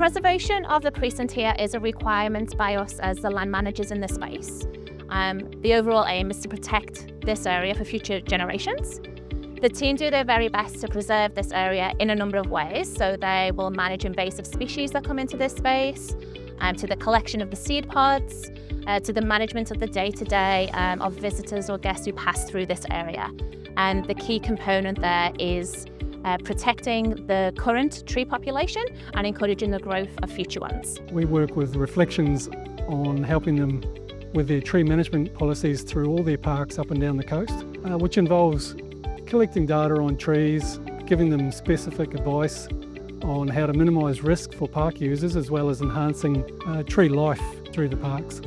Preservation of the precinct here is a requirement by us as the land managers in this space. The overall aim is to protect this area for future generations. The team do their very best to preserve this area in a number of ways. So they will manage invasive species that come into this space, to the collection of the seed pods, to the management of the day-to-day of visitors or guests who pass through this area. And the key component there is protecting the current tree population and encouraging the growth of future ones. We work with Reflections on helping them with their tree management policies through all their parks up and down the coast, which involves collecting data on trees, giving them specific advice on how to minimise risk for park users, as well as enhancing tree life through the parks.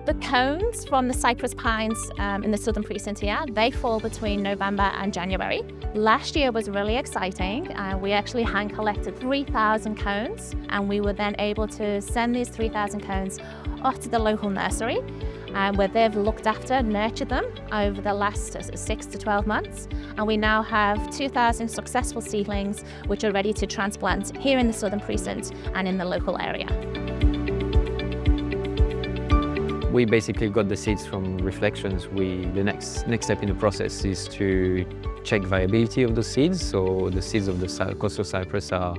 The cones from the cypress pines in the southern precinct here, they fall between November and January. Last year was really exciting. We actually hand collected 3,000 cones, and we were then able to send these 3,000 cones off to the local nursery, where they've looked after, nurtured them over the last 6 to 12 months. And we now have 2,000 successful seedlings which are ready to transplant here in the southern precinct and in the local area. We basically got the seeds from Reflections. The next step in the process is to check viability of the seeds. So the seeds of the coastal cypress are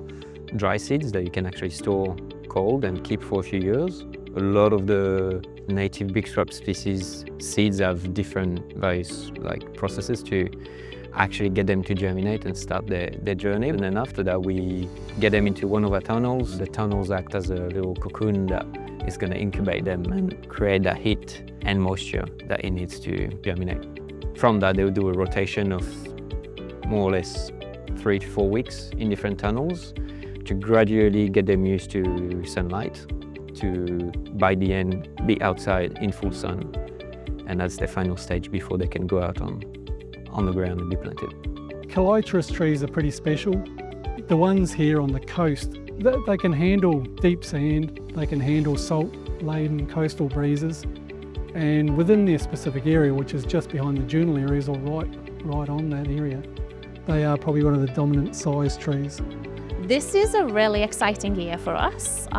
dry seeds that you can actually store cold and keep for a few years. A lot of the native big shrub species seeds have different various processes to actually get them to germinate and start their journey. And then after that, we get them into one of our tunnels. The tunnels act as a little cocoon that is going to incubate them and create that heat and moisture that it needs to germinate. From that, they'll do a rotation of more or less 3 to 4 weeks in different tunnels to gradually get them used to sunlight, to by the end be outside in full sun. And that's their final stage before they can go out on the ground and be planted. Calitris trees are pretty special. The ones here on the coast, they can handle deep sand, they can handle salt-laden coastal breezes, and within their specific area, which is just behind the dune areas or right on that area, they are probably one of the dominant size trees. This is a really exciting year for us.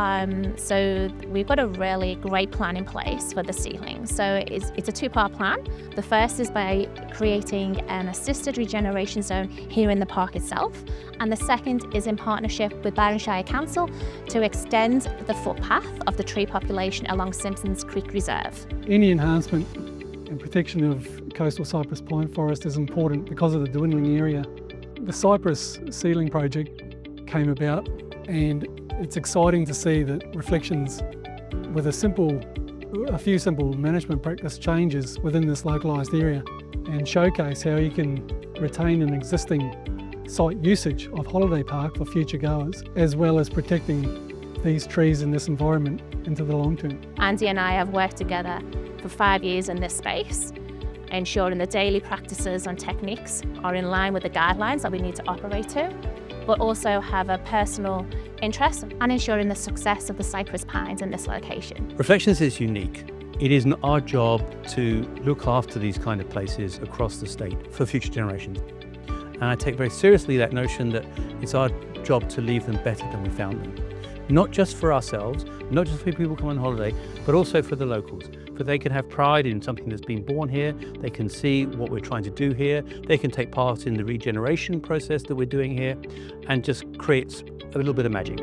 So we've got a really great plan in place for the seedlings. So it's a two-part plan. The first is by creating an assisted regeneration zone here in the park itself. And the second is in partnership with Barronshire Council to extend the footpath of the tree population along Simpsons Creek Reserve. Any enhancement and protection of coastal cypress pine forest is important because of the dwindling area. The Cypress seedling project came about, and it's exciting to see that Reflections, with a few simple management practice changes within this localised area, and showcase how you can retain an existing site usage of Holiday Park for future goers, as well as protecting these trees in this environment into the long term. Andy and I have worked together for 5 years in this space, ensuring the daily practices and techniques are in line with the guidelines that we need to operate to, but also have a personal interest in ensuring the success of the cypress pines in this location. Reflections is unique. It is our job to look after these kind of places across the state for future generations. And I take very seriously that notion that it's our job to leave them better than we found them. Not just for ourselves, not just for people who come on holiday, but also for the locals. For they can have pride in something that's been born here, they can see what we're trying to do here, they can take part in the regeneration process that we're doing here, and just creates a little bit of magic.